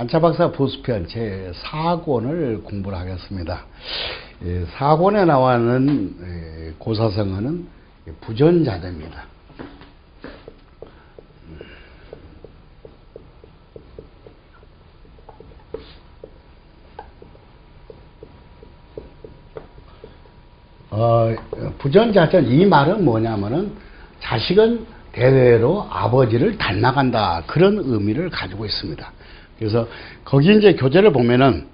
한자박사 부수편 제4권을 공부를 하겠습니다. 4권에 나와는 고사성어는 부전자전입니다. 부전자전, 이 말은 뭐냐면은 자식은 대대로 아버지를 닮아간다, 그런 의미를 가지고 있습니다. 그래서 거기 이제 교재를 보면은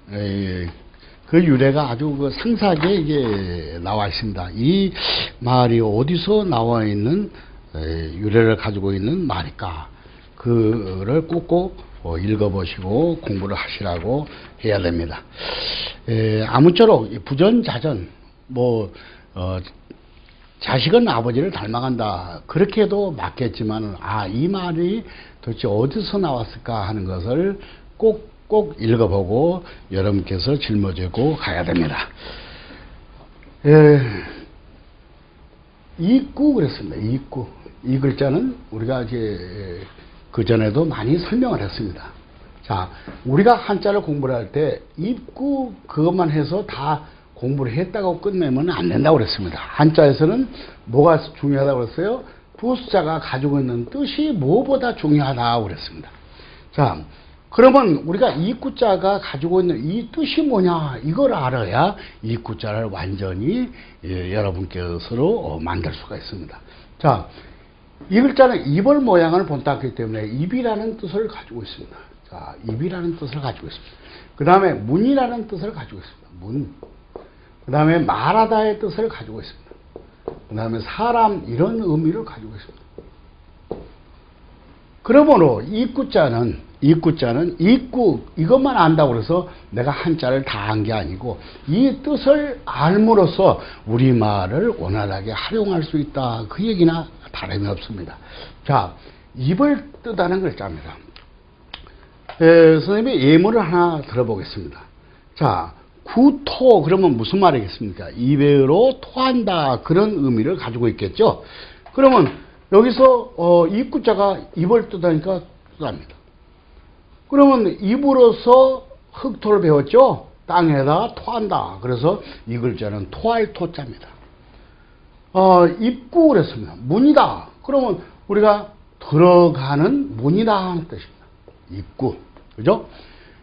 그 유래가 아주 그 상세하게 이게 나와 있습니다. 이 말이 어디서 나와 있는 유래를 가지고 있는 말일까? 그를 꼭꼭 읽어보시고 공부를 하시라고 해야 됩니다. 아무쪼록 부전자전, 자식은 아버지를 닮아간다, 그렇게 해도 맞겠지만, 이 말이 도대체 어디서 나왔을까 하는 것을 꼭 읽어보고 여러분께서 짊어지고 가야 됩니다. 이구 그랬습니다. 이구. 이 글자는 우리가 이제 그 전에도 많이 설명을 했습니다. 자, 우리가 한자를 공부를 할 때 입구 그것만 해서 다 공부를 했다고 끝내면 안 된다고 그랬습니다. 한자에서는 뭐가 중요하다고 그랬어요? 부수자가 가지고 있는 뜻이 무엇보다 중요하다고 그랬습니다. 자, 그러면 우리가 이구자가 가지고 있는 이 뜻이 뭐냐, 이걸 알아야 이구자를 완전히 여러분께서로 만들 수가 있습니다. 자, 이 글자는 입을 모양을 본땄기 때문에 입이라는 뜻을 가지고 있습니다. 자, 입이라는 뜻을 가지고 있습니다. 그 다음에 문이라는 뜻을 가지고 있습니다. 문. 그 다음에 말하다의 뜻을 가지고 있습니다. 그 다음에 사람, 이런 의미를 가지고 있습니다. 그러므로 이구자는 입구, 이것만 안다고 해서 내가 한자를 다 한 게 아니고 이 뜻을 알므로써 우리말을 원활하게 활용할 수 있다, 그 얘기나 다름이 없습니다. 자, 입을 뜻하는 글자입니다. 선생님이 예문을 하나 들어보겠습니다. 자, 구토, 그러면 무슨 말이겠습니까? 입으로 토한다, 그런 의미를 가지고 있겠죠. 그러면 여기서 입구자가 입을 뜻하니까 뜻합니다. 그러면 입으로서 흙토를 배웠죠. 땅에다 토한다. 그래서 이 글자는 토할 토자입니다. 입구 그랬습니다. 문이다. 그러면 우리가 들어가는 문이다 하는 뜻입니다. 입구. 그죠?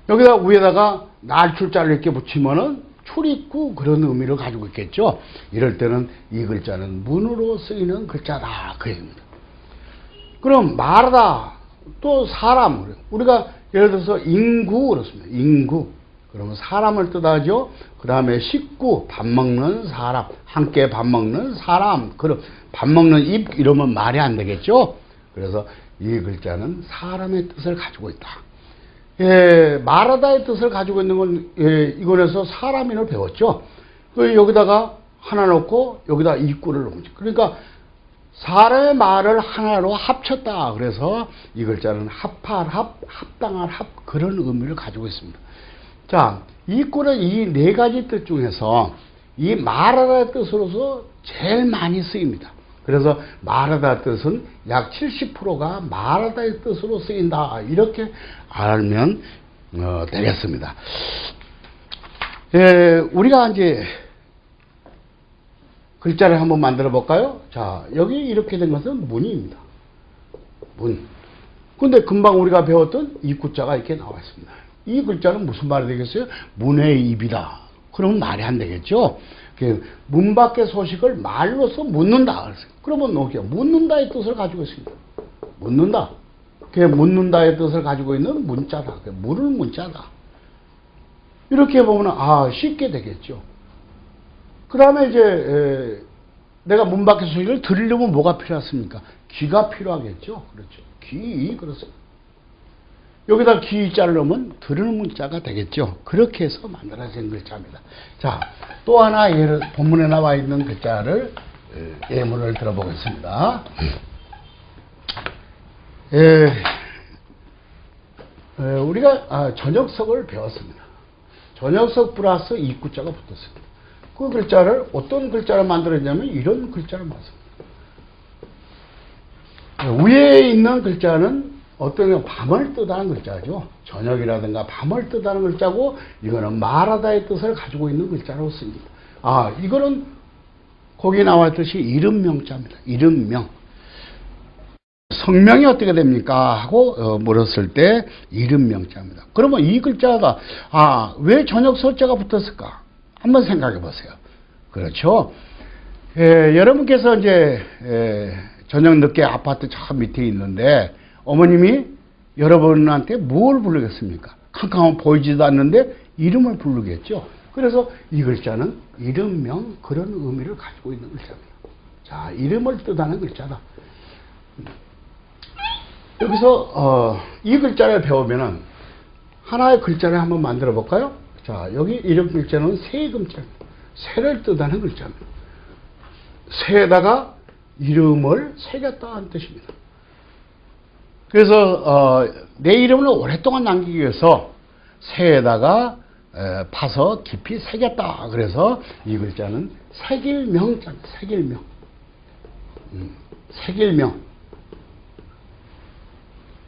여기다 위에다가 날출자를 이렇게 붙이면은 출입구, 그런 의미를 가지고 있겠죠. 이럴 때는 이 글자는 문으로 쓰이는 글자다, 그 얘기입니다. 그럼 말하다, 또 사람, 우리가 예를 들어서 인구 그렇습니다. 인구. 그러면 사람을 뜻하죠. 그 다음에 식구, 밥 먹는 사람, 함께 밥 먹는 사람, 그럼 밥 먹는 입, 이러면 말이 안 되겠죠. 그래서 이 글자는 사람의 뜻을 가지고 있다. 말하다의 뜻을 가지고 있는 건, 이권에서 사람인을 배웠죠. 여기다가 하나 넣고 여기다 입구를 넣죠. 그러니까 사람의 말을 하나로 합쳤다. 그래서 이 글자는 합할 합, 합당할 합, 그런 의미를 가지고 있습니다. 자, 입구는 이 네 가지 뜻 중에서 이 말하다의 뜻으로서 제일 많이 쓰입니다. 그래서 말하다 뜻은 약 70%가 말하다의 뜻으로 쓰인다, 이렇게 알면 되겠습니다. 우리가 이제 글자를 한번 만들어 볼까요? 자, 여기 이렇게 된 것은 문입니다. 문. 근데 금방 우리가 배웠던 입구자가 이렇게 나와 있습니다. 이 글자는 무슨 말이 되겠어요? 문의 입이다. 그러면 말이 안 되겠죠? 문 밖의 소식을 말로서 묻는다. 그러면 묻는다의 뜻을 가지고 있습니다. 묻는다. 묻는다의 뜻을 가지고 있는 문자다. 물을 문자다. 이렇게 보면 쉽게 되겠죠. 그 다음에 이제 내가 문 밖의 소식을 들으려면 뭐가 필요하습니까? 귀가 필요하겠죠. 그렇죠. 귀, 그렇습니다. 여기다 귀자를 넣으면 들으는 문자가 되겠죠. 그렇게 해서 만들어진 글자입니다. 자, 또 하나 본문에 나와 있는 글자를 예문을 들어보겠습니다. 우리가 전역석을 배웠습니다. 전역석 플러스 입구자가 붙었습니다. 그 글자를 어떤 글자를 만들었냐면 이런 글자를 만들었습니다. 위에 있는 글자는 어떤 밤을 뜻하는 글자죠. 저녁이라든가 밤을 뜻하는 글자고, 이거는 말하다의 뜻을 가지고 있는 글자로 씁니다. 이거는 거기 나왔듯이 이름명자입니다. 이름명. 성명이 어떻게 됩니까? 하고 물었을 때 이름명자입니다. 그러면 이 글자가 왜 저녁 설자가 붙었을까? 한번 생각해 보세요. 그렇죠? 여러분께서 이제 저녁 늦게 아파트 저 밑에 있는데 어머님이 여러분한테 뭘 부르겠습니까? 캄캄하면 보이지도 않는데 이름을 부르겠죠. 그래서 이 글자는 이름명, 그런 의미를 가지고 있는 글자입니다. 자, 이름을 뜻하는 글자다. 여기서 이 글자를 배우면은 하나의 글자를 한번 만들어 볼까요? 자, 여기 이름 글자는 새 글자입니다. 새를 뜻하는 글자입니다. 새에다가 이름을 새겼다는 뜻입니다. 그래서 내 이름을 오랫동안 남기기 위해서 새에다가 파서 깊이 새겼다. 그래서 이 글자는 새길명자입니다. 새길명. 새길명.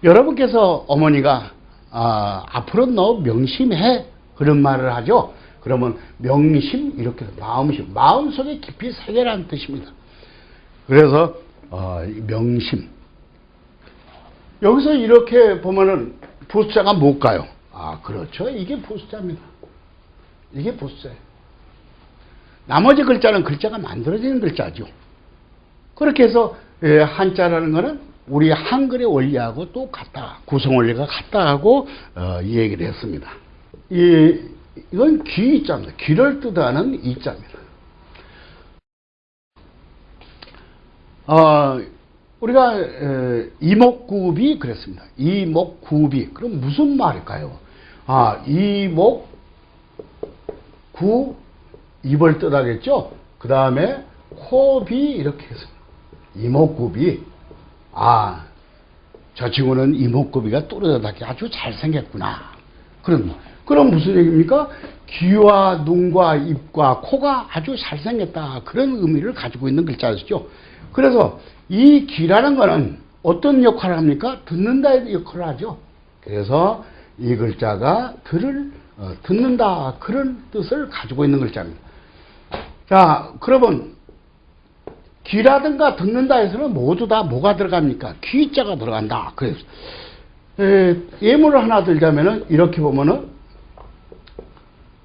여러분께서 어머니가 앞으로 너 명심해, 그런 말을 하죠. 그러면 명심, 이렇게 마음심, 마음속에 깊이 새겨라는 뜻입니다. 그래서 명심. 여기서 이렇게 보면은 부수자가 뭘까요? 그렇죠. 이게 부수자입니다. 이게 부수자예요. 나머지 글자는 글자가 만들어지는 글자죠. 그렇게 해서 한자라는 거는 우리 한글의 원리하고 또 같다. 구성 원리가 같다 하고 이 얘기를 했습니다. 이건 귀자입니다. 귀를 뜻하는 이자입니다. 우리가 이목구비 그랬습니다. 이목구비. 그럼 무슨 말일까요? 이목, 구, 입을 뜻하겠죠? 그 다음에 코비 이렇게 했습니다. 이목구비. 저 친구는 이목구비가 또렷하게 아주 잘생겼구나. 그럼 무슨 얘기입니까? 귀와 눈과 입과 코가 아주 잘생겼다. 그런 의미를 가지고 있는 글자였죠. 그래서 이 귀라는 거는 어떤 역할을 합니까? 듣는다의 역할을 하죠. 그래서 이 글자가 듣는다. 그런 뜻을 가지고 있는 글자입니다. 자, 그러면 귀라든가 듣는다에서는 모두 다 뭐가 들어갑니까? 귀자가 들어간다. 그래서 예문을 하나 들자면은 이렇게 보면은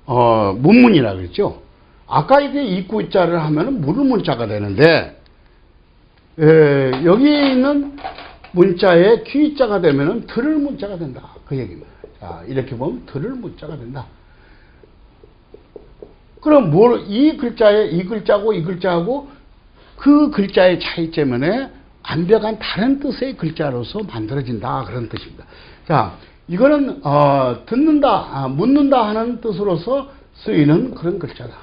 문문이라 그랬죠. 아까 이게 입구자를 하면은 문문자가 되는데 여기 있는 문자에 귀자가 되면은 들을 문자가 된다. 그 얘기입니다. 자, 이렇게 보면 들을 문자가 된다. 그럼 이 글자에 이 글자고 이 글자하고 그 글자의 차이 때문에 완벽한 다른 뜻의 글자로서 만들어진다. 그런 뜻입니다. 자, 이거는 듣는다, 묻는다 하는 뜻으로서 쓰이는 그런 글자다.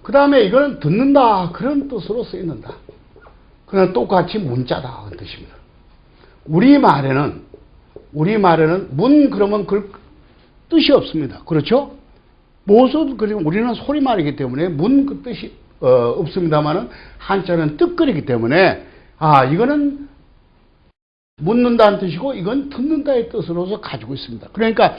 그 다음에 이거는 듣는다 그런 뜻으로 쓰이는다. 그냥 똑같이 문자다 그런 뜻입니다. 우리말에는 그러면 그 뜻이 없습니다. 그렇죠? 그리고 우리는 소리말이기 때문에 그 뜻이 없습니다만은 한자는 뜻글이기 때문에 이거는 묻는다는 뜻이고 이건 듣는다의 뜻으로서 가지고 있습니다. 그러니까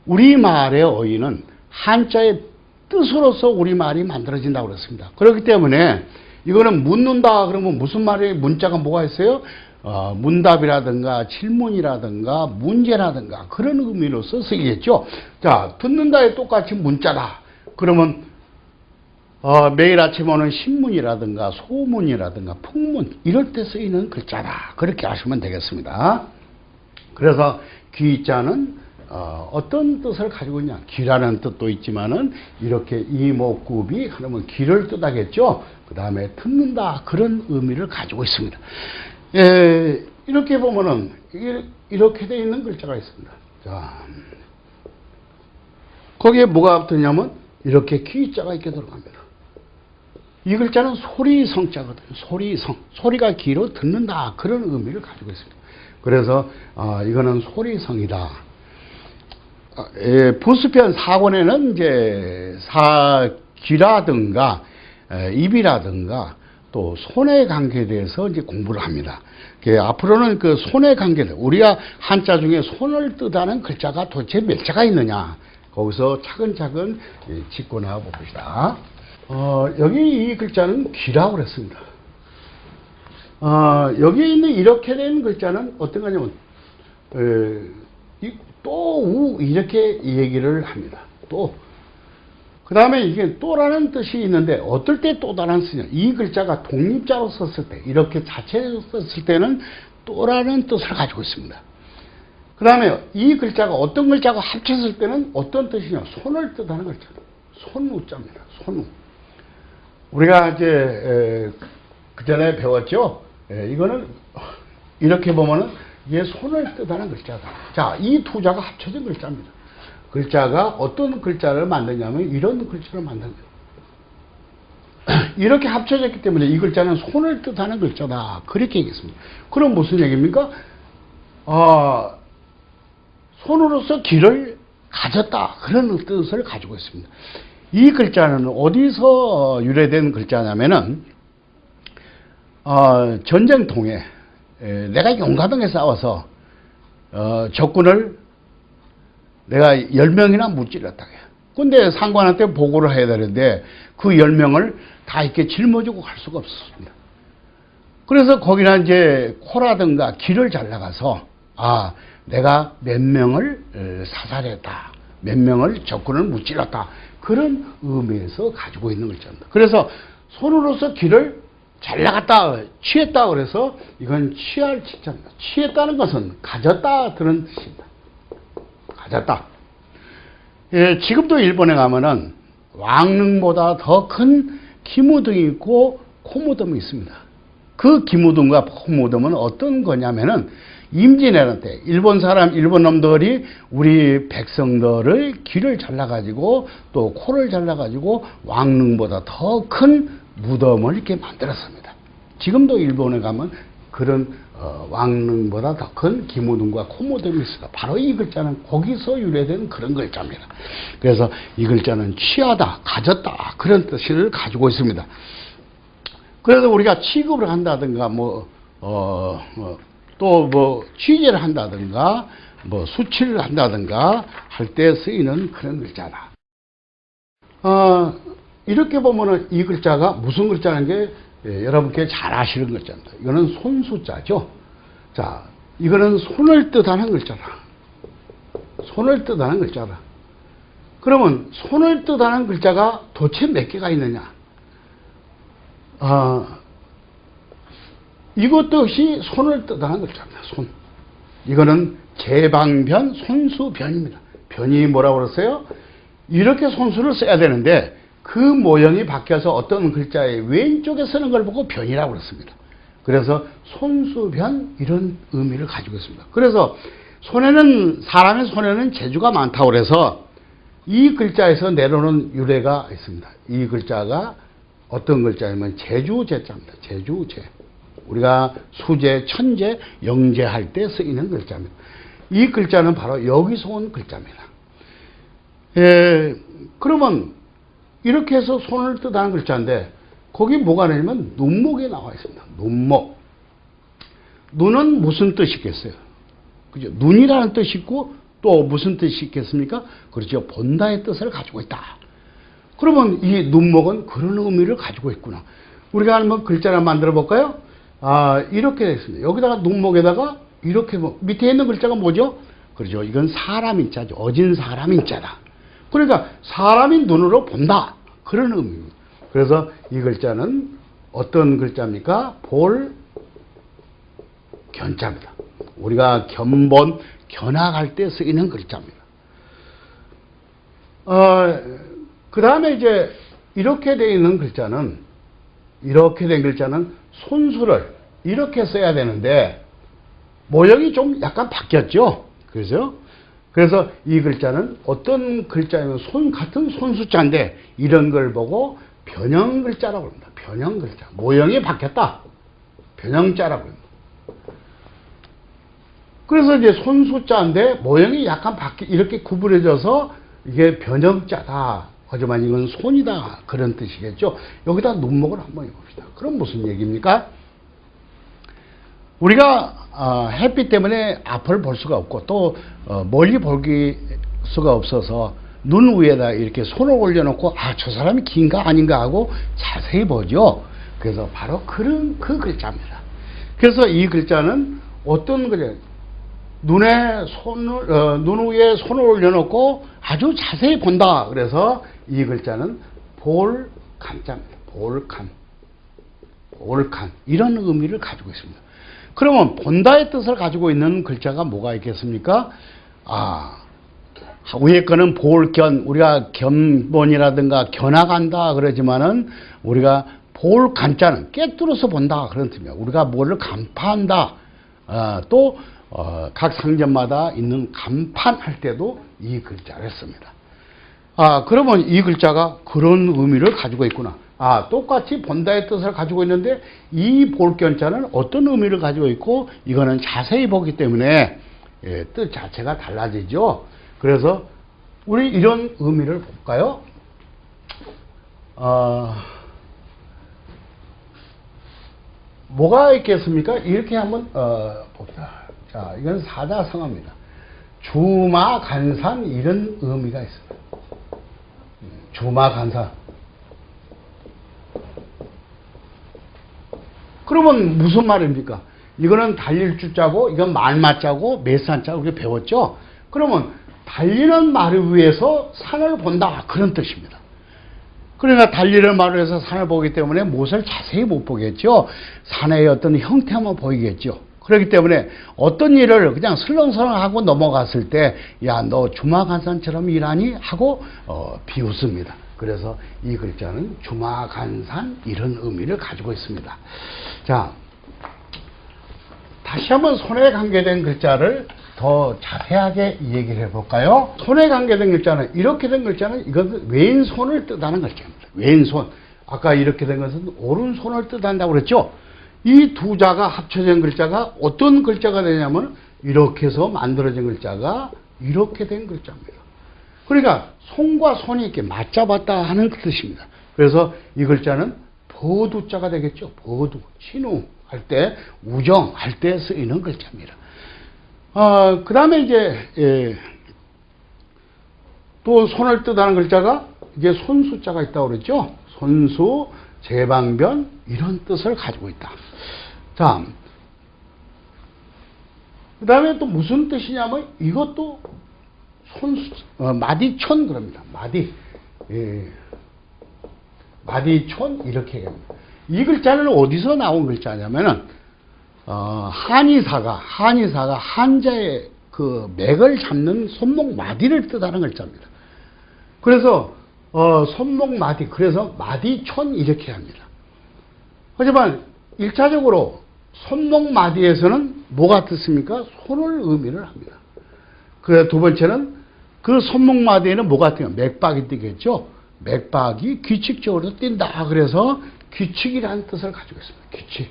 우리말의 어휘는 한자의 뜻으로서 우리말이 만들어진다고 그랬습니다. 그렇기 때문에 이거는 묻는다 그러면 무슨 말이 문자가 뭐가 있어요? 문답이라든가 질문이라든가 문제라든가 그런 의미로서 쓰이겠죠. 자, 듣는다에 똑같이 문자다. 그러면 매일 아침 오는 신문이라든가 소문이라든가 풍문 이럴 때 쓰이는 글자다. 그렇게 하시면 되겠습니다. 그래서 귀자는 어떤 뜻을 가지고 있냐? 귀라는 뜻도 있지만은 이렇게 이목구비 하면 귀를 뜻하겠죠. 그 다음에 듣는다 그런 의미를 가지고 있습니다. 이렇게 보면은 이렇게 되어 있는 글자가 있습니다. 자, 거기에 뭐가 붙었냐면 이렇게 귀자가 이렇게 들어갑니다. 이 글자는 소리성자거든요. 소리성. 소리가 귀로 듣는다 그런 의미를 가지고 있습니다. 그래서 이거는 소리성이다. 부수편 4권에는 이제 귀라든가 입이라든가 또 손의 관계에 대해서 이제 공부를 합니다. 앞으로는 그 손의 관계들, 우리가 한자 중에 손을 뜻하는 글자가 도대체 몇 자가 있느냐, 거기서 차근차근 짚고 나가 봅시다. 여기 이 글자는 귀라고 그랬습니다. 여기에 있는 이렇게 된 글자는 어떤 거냐면, 또, 우, 이렇게 얘기를 합니다. 또. 그 다음에 이게 또라는 뜻이 있는데, 어떨 때 또다라는 쓰냐. 이 글자가 독립자로 썼을 때, 이렇게 자체로 썼을 때는 또라는 뜻을 가지고 있습니다. 그 다음에 이 글자가 어떤 글자가 합쳤을 때는 어떤 뜻이냐. 손을 뜻하는 글자. 손우자입니다. 손우. 우리가 이제, 그 전에 배웠죠? 이거는 이렇게 보면은 이게 손을 뜻하는 글자다. 자, 이 두 자가 합쳐진 글자입니다. 글자가 어떤 글자를 만드냐면 이런 글자를 만든 거예요. 이렇게 합쳐졌기 때문에 이 글자는 손을 뜻하는 글자다. 그렇게 얘기했습니다. 그럼 무슨 얘기입니까? 손으로서 길을 가졌다. 그런 뜻을 가지고 있습니다. 이 글자는 어디서 유래된 글자냐면은 전쟁통에 내가 용가등에 싸워서 적군을 내가 10명이나 무찔렀다. 근데 상관한테 보고를 해야 되는데 그 10명을 다 이렇게 짊어지고 갈 수가 없었습니다. 그래서 거기나 이제 코라든가 길을 잘라가서 내가 몇 명을 사살했다. 몇 명을 적군을 무찔렀다. 그런 의미에서 가지고 있는 글자입니다. 그래서 손으로서 길을 잘 나갔다, 취했다 그래서 이건 취할 취자입니다. 취했다는 것은 가졌다 그런 뜻입니다. 가졌다. 지금도 일본에 가면은 왕릉보다 더 큰 기무등이 있고 코무덤이 있습니다. 그 기무등과 코무덤은 어떤 거냐면은 임진왜란 때 일본 놈들이 우리 백성들의 귀를 잘라가지고 또 코를 잘라가지고 왕릉보다 더 큰 무덤을 이렇게 만들었습니다. 지금도 일본에 가면 그런 왕릉보다 더 큰 기무등과 코무덤이 있습니다. 바로 이 글자는 거기서 유래된 그런 글자입니다. 그래서 이 글자는 취하다, 가졌다 그런 뜻을 가지고 있습니다. 그래서 우리가 취급을 한다든가 또 취재를 한다든가 수치를 한다든가 할 때 쓰이는 그런 글자다. 이렇게 보면은 이 글자가 무슨 글자라는 게 여러분께 잘 아시는 글자입니다. 이거는 손수자죠. 자, 이거는 손을 뜻하는 글자다. 손을 뜻하는 글자다. 그러면 손을 뜻하는 글자가 도대체 몇 개가 있느냐? 이것 역시 손을 뜻하는 글자입니다. 손. 이거는 제방변, 손수변입니다. 변이 뭐라고 그랬어요? 이렇게 손수를 써야 되는데 그 모형이 바뀌어서 어떤 글자의 왼쪽에 쓰는 걸 보고 변이라고 그랬습니다. 그래서 손수변 이런 의미를 가지고 있습니다. 그래서 사람의 손에는 재주가 많다고 그래서 이 글자에서 내려오는 유래가 있습니다. 이 글자가 어떤 글자냐면 제주제자입니다. 제주제. 우리가 수제, 천제, 영제할 때 쓰이는 글자입니다. 이 글자는 바로 여기서 온 글자입니다. 그러면 이렇게 해서 손을 뜻하는 글자인데 거기 뭐가 나냐면 눈목에 나와 있습니다. 눈목. 눈은 무슨 뜻이 있겠어요? 그죠? 눈이라는 뜻이 있고 또 무슨 뜻이 있겠습니까? 그렇죠. 본다의 뜻을 가지고 있다. 그러면 이 눈목은 그런 의미를 가지고 있구나. 우리가 한번 글자를 만들어 볼까요? 이렇게 되어 있습니다. 여기다가 눈목에다가 이렇게 밑에 있는 글자가 뭐죠? 그렇죠. 이건 사람 인자죠. 어진 사람 인자다. 그러니까 사람이 눈으로 본다. 그런 의미입니다. 그래서 이 글자는 어떤 글자입니까? 볼, 견자입니다. 우리가 견본, 견학할 때 쓰이는 글자입니다. 그 다음에 이제 이렇게 되어 있는 글자는, 이렇게 된 글자는 손수를 이렇게 써야 되는데 모형이 좀 약간 바뀌었죠. 그죠? 그래서 이 글자는 어떤 글자냐면 같은 손수자인데 이런 걸 보고 변형 글자라고 합니다. 변형 글자. 모형이 바뀌었다. 변형자라고 합니다. 그래서 이제 손수자인데 모형이 약간 이렇게 구부러져서 이게 변형자다. 하지만 이건 손이다 그런 뜻이겠죠. 여기다 눈목을 한번 해봅시다. 그럼 무슨 얘기입니까? 우리가 햇빛 때문에 앞을 볼 수가 없고 또 멀리 볼 수가 없어서 눈 위에다 이렇게 손을 올려놓고 저 사람이 긴가 아닌가 하고 자세히 보죠. 그래서 바로 그 글자입니다. 그래서 이 글자는 어떤 글자? 눈 위에 손을 올려놓고 아주 자세히 본다. 그래서 이 글자는 볼간자입니다. 볼간 이런 의미를 가지고 있습니다. 그러면 본다의 뜻을 가지고 있는 글자가 뭐가 있겠습니까? 위에 거는 볼견, 우리가 견본이라든가 견학한다 그러지만은 우리가 볼간자는 꿰뚫어서 본다 그런 뜻입니다. 우리가 뭐를 간파한다. 또 각 상점마다 있는 간판할 때도 이 글자를 씁니다. 그러면 이 글자가 그런 의미를 가지고 있구나. 똑같이 본다의 뜻을 가지고 있는데 이 볼견자는 어떤 의미를 가지고 있고 이거는 자세히 보기 때문에 뜻 자체가 달라지죠. 그래서 우리 이런 의미를 볼까요? 뭐가 있겠습니까? 이렇게 한번 봅시다. 자, 이건 사자성어입니다. 주마간산 이런 의미가 있습니다. 주마간산. 그러면 무슨 말입니까? 이거는 달릴 주자고 이건 말맞자고 매산자고 이렇게 배웠죠? 그러면 달리는 말을 위해서 산을 본다 그런 뜻입니다. 그러니까 달리는 말을 위해서 산을 보기 때문에 무엇을 자세히 못 보겠죠. 산의 어떤 형태만 보이겠죠. 그렇기 때문에 어떤 일을 그냥 슬렁슬렁 하고 넘어갔을 때 야, 너 주마간산처럼 일하니? 하고 비웃습니다. 그래서 이 글자는 주마간산 이런 의미를 가지고 있습니다. 자, 다시 한번 손에 관계된 글자를 더 자세하게 얘기를 해볼까요? 손에 관계된 글자는 이렇게 된 글자는 이것은 왼손을 뜻하는 글자입니다. 왼손. 아까 이렇게 된 것은 오른손을 뜻한다고 그랬죠? 이 두 자가 합쳐진 글자가 어떤 글자가 되냐면 이렇게 해서 만들어진 글자가 이렇게 된 글자입니다. 그러니까 손과 손이 이렇게 맞잡았다 하는 그 뜻입니다. 그래서 이 글자는 버두자가 되겠죠. 버두, 신우할 때, 우정할 때 쓰이는 글자입니다. 그 다음에 이제 또 손을 뜻하는 글자가 이게 손수자가 있다고 그랬죠. 손수, 제방변 이런 뜻을 가지고 있다. 자, 그 다음에 또 무슨 뜻이냐면 이것도 손수, 마디촌 그럽니다. 마디촌 이렇게 얘기합니다. 이 글자는 어디서 나온 글자냐면은 한의사가 한자의 그 맥을 잡는 손목 마디를 뜻하는 글자입니다. 그래서 손목 마디, 그래서 마디촌 이렇게 합니다. 하지만 1차적으로 손목 마디에서는 뭐가 뜻입니까? 손을 의미를 합니다. 그래서 두 번째는 그 손목 마디에는 뭐가 뜨요? 맥박이 뜨겠죠. 맥박이 규칙적으로 뛴다. 그래서 규칙이라는 뜻을 가지고 있습니다. 규칙.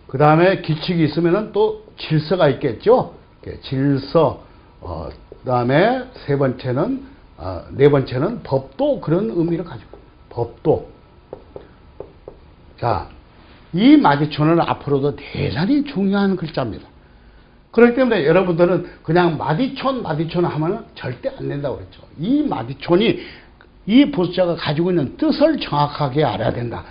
그 다음에 규칙이 있으면 또 질서가 있겠죠. 질서. 그 다음에 네 번째는 법도 그런 의미를 가지고 법도. 자, 이 마디촌은 앞으로도 대단히 중요한 글자입니다. 그렇기 때문에 여러분들은 그냥 마디촌 하면 절대 안 된다고 그랬죠. 이 마디촌이 이 보수자가 가지고 있는 뜻을 정확하게 알아야 된다.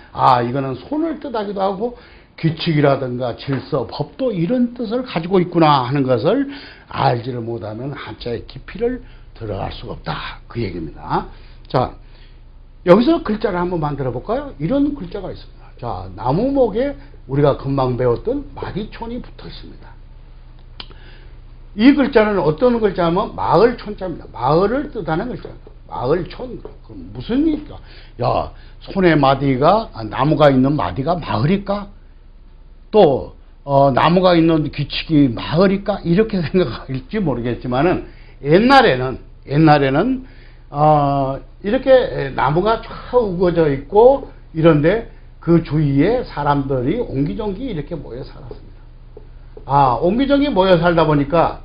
이거는 손을 뜻하기도 하고 규칙이라든가 질서, 법도 이런 뜻을 가지고 있구나 하는 것을 알지를 못하면 한자의 깊이를 들어갈 수가 없다. 그 얘기입니다. 자, 여기서 글자를 한번 만들어 볼까요? 이런 글자가 있습니다. 자, 나무목에 우리가 금방 배웠던 마디촌이 붙어 있습니다. 이 글자는 어떤 글자냐면 마을촌자입니다. 마을을 뜻하는 글자입니다. 마을촌. 그럼 무슨 일일까? 야, 손에 마디가, 나무가 있는 마디가 마을일까? 또, 나무가 있는 규칙이 마을일까? 이렇게 생각할지 모르겠지만은, 옛날에는, 이렇게 나무가 쫙 우거져 있고, 이런데 그 주위에 사람들이 옹기종기 이렇게 모여 살았습니다. 옹기종기 모여 살다 보니까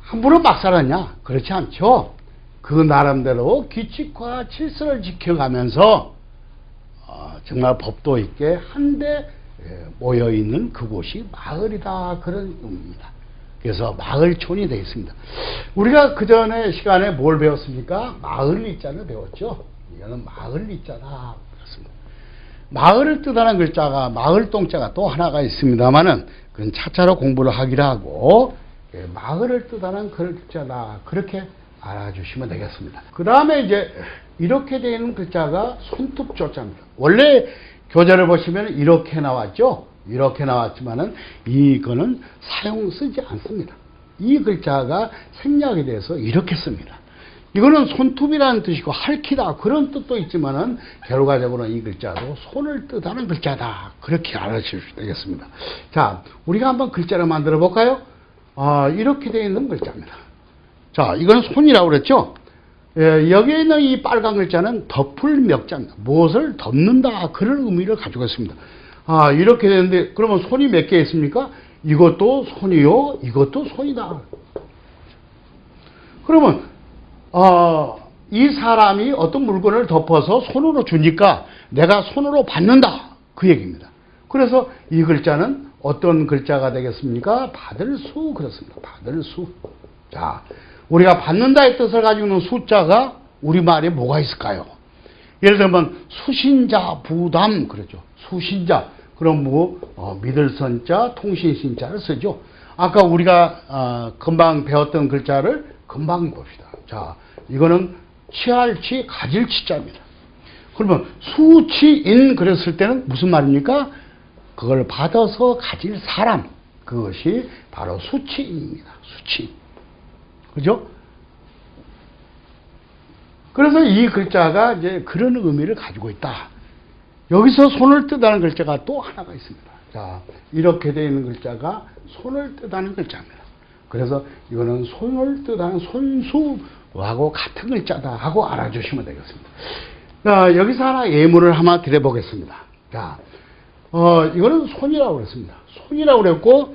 함부로 막 살았냐? 그렇지 않죠. 그 나름대로 규칙과 질서를 지켜가면서 정말 법도 있게 한데 모여 있는 그곳이 마을이다, 그런 의미입니다. 그래서 마을촌이 되어 있습니다. 우리가 그 전에 시간에 뭘 배웠습니까? 마을 리자를 배웠죠. 이거는 마을 리자다 그렇습니다. 마을을 뜻하는 글자가 마을 동자가 또 하나가 있습니다만은 그건 차차로 공부를 하기로 하고 마을을 뜻하는 글자다, 그렇게 알아주시면 되겠습니다. 그 다음에 이제 이렇게 되어 있는 글자가 손톱 조자입니다. 원래 교재를 보시면 이렇게 나왔죠. 이렇게 나왔지만은 이거는 쓰지 않습니다. 이 글자가 생략이 돼서 이렇게 씁니다. 이거는 손톱이라는 뜻이고 핥히다 그런 뜻도 있지만은 결과적으로는 이 글자도 손을 뜻하는 글자다, 그렇게 알아주시면 되겠습니다. 자, 우리가 한번 글자를 만들어 볼까요? 이렇게 되어 있는 글자입니다. 자, 이건 손이라고 그랬죠? 여기에 있는 이 빨간 글자는 덮을 명자입니다. 무엇을 덮는다, 그런 의미를 가지고 있습니다. 이렇게 되는데, 그러면 손이 몇 개 있습니까? 이것도 손이요, 이것도 손이다. 그러면, 이 사람이 어떤 물건을 덮어서 손으로 주니까 내가 손으로 받는다, 그 얘기입니다. 그래서 이 글자는 어떤 글자가 되겠습니까? 받을 수, 그렇습니다. 받을 수. 자, 우리가 받는다의 뜻을 가지고 있는 숫자가 우리말에 뭐가 있을까요? 예를 들면 수신자, 부담, 그러죠. 수신자. 그럼 믿을 선자, 통신신자를 쓰죠. 아까 우리가 금방 배웠던 글자를 금방 봅시다. 자, 이거는 취할 치, 가질 치자입니다. 그러면 수치인 그랬을 때는 무슨 말입니까? 그걸 받아서 가질 사람, 그것이 바로 수치인입니다. 수치인. 그죠? 그래서 이 글자가 이제 그런 의미를 가지고 있다. 여기서 손을 뜻하는 글자가 또 하나가 있습니다. 자, 이렇게 되어 있는 글자가 손을 뜻하는 글자입니다. 그래서 이거는 손을 뜻하는 손수하고 같은 글자다 하고 알아주시면 되겠습니다. 자, 여기서 하나 예문을 한번 드려보겠습니다. 자, 이거는 손이라고 그랬습니다. 손이라고 그랬고,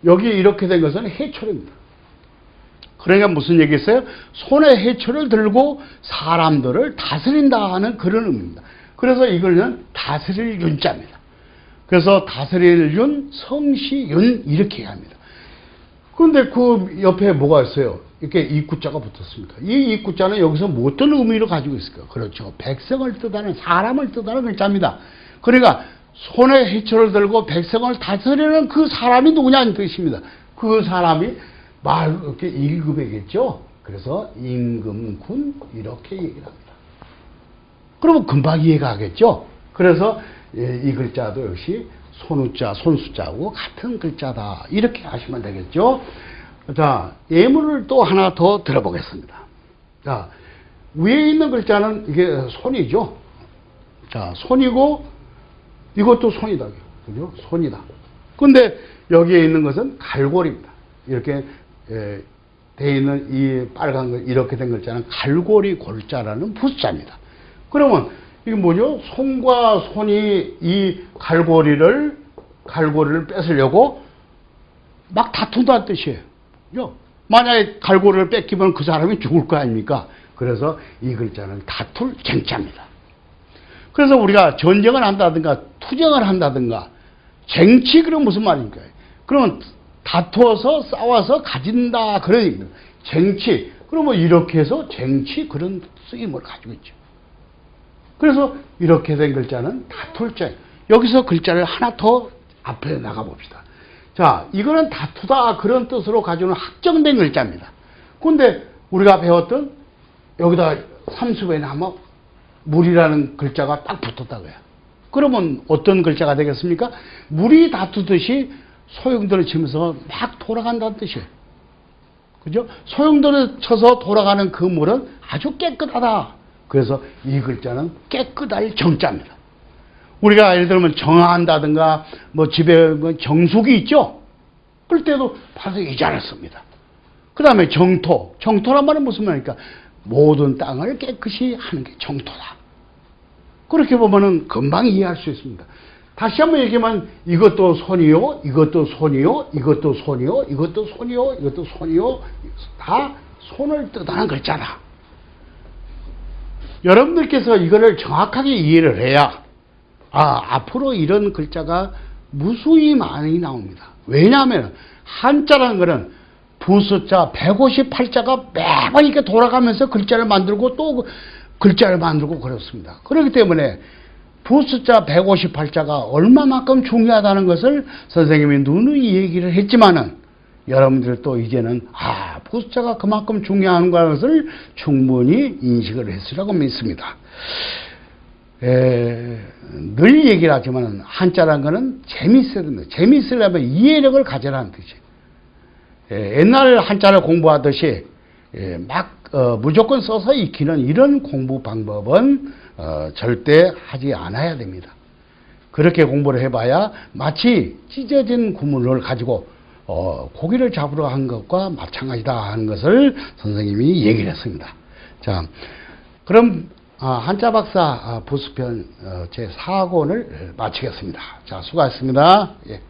여기 이렇게 된 것은 해초입니다. 그러니까 무슨 얘기겠어요? 손에 해초를 들고 사람들을 다스린다 하는 그런 의미입니다. 그래서 이거는 다스릴 윤자입니다. 그래서 다스릴 윤, 성시윤 이렇게 합니다. 그런데 그 옆에 뭐가 있어요? 이렇게 입구자가 붙었습니다. 이 입구자는 여기서 뭐 어떤 의미를 가지고 있을까요? 그렇죠. 백성을 뜻하는, 사람을 뜻하는 글자입니다. 그러니까 손에 해초를 들고 백성을 다스리는 그 사람이 누구냐는 뜻입니다. 그 사람이 이렇게 임금이겠죠. 그래서 임금군 이렇게 얘기를 합니다. 그러면 금방 이해가 하겠죠. 그래서 이 글자도 역시 손우자, 손수자하고 같은 글자다, 이렇게 하시면 되겠죠. 자, 예문을 또 하나 더 들어보겠습니다. 자, 위에 있는 글자는 이게 손이죠. 자, 손이고 이것도 손이다. 그죠? 손이다. 근데 여기에 있는 것은 갈고리입니다. 이렇게 되어 있는 이 빨간 거, 이렇게 된 글자는 갈고리 골자라는 부자입니다. 그러면 이게 뭐죠? 손과 손이 이 갈고리를 뺏으려고 막 다툰다는 뜻이에요. 만약에 갈고리를 뺏기면 그 사람이 죽을 거 아닙니까? 그래서 이 글자는 다툴 쟁자입니다. 그래서 우리가 전쟁을 한다든가 투쟁을 한다든가 쟁취, 그럼 무슨 말입니까? 그러면 다투어서 싸워서 가진다, 그런 얘기입니다. 쟁취. 그러면 이렇게 해서 쟁취, 그런 쓰임을 가지고 있죠. 그래서 이렇게 된 글자는 다툴자. 여기서 글자를 하나 더 앞에 나가봅시다. 자, 이거는 다투다, 그런 뜻으로 가지고는 확정된 글자입니다. 그런데 우리가 배웠던 여기다 삼수변에 하면 물이라는 글자가 딱 붙었다고요. 그러면 어떤 글자가 되겠습니까? 물이 다투듯이 소용돌이 치면서 막 돌아간다는 뜻이에요. 그죠? 소용돌이 쳐서 돌아가는 그 물은 아주 깨끗하다. 그래서 이 글자는 깨끗할 정자입니다. 우리가 예를 들면 정화한다든가 집에 정수기 있죠? 그럴 때도 바로 이 자를 씁니다. 그 다음에 정토. 정토란 말은 무슨 말입니까? 모든 땅을 깨끗이 하는 게 정토다. 그렇게 보면은 금방 이해할 수 있습니다. 다시 한번 얘기하면 이것도 손이요, 이것도 손이요, 이것도 손이요, 이것도 손이요, 이것도 손이요. 다 손을 뜻하는 글자다. 여러분들께서 이거를 정확하게 이해를 해야 앞으로 이런 글자가 무수히 많이 나옵니다. 왜냐하면 한자라는 것은 부숫자 158자가 매번 이렇게 돌아가면서 글자를 만들고 또 글자를 만들고 그렇습니다. 그렇기 때문에 부숫자 158자가 얼마만큼 중요하다는 것을 선생님이 누누이 얘기를 했지만은 여러분들도 이제는 부숫자가 그만큼 중요한 것을 충분히 인식을 했으라고 믿습니다. 늘 얘기를 하지만 한자라는 것은 재미있어야 됩니다. 재미있으려면 이해력을 가져라는 뜻이에요. 옛날 한자를 공부하듯이 무조건 써서 익히는 이런 공부 방법은 절대 하지 않아야 됩니다. 그렇게 공부를 해봐야 마치 찢어진 구물을 가지고 고기를 잡으러 한 것과 마찬가지다 하는 것을 선생님이 얘기를 했습니다. 자, 그럼 한자 박사 부수편 제 4권을 마치겠습니다. 자, 수고하셨습니다. 예.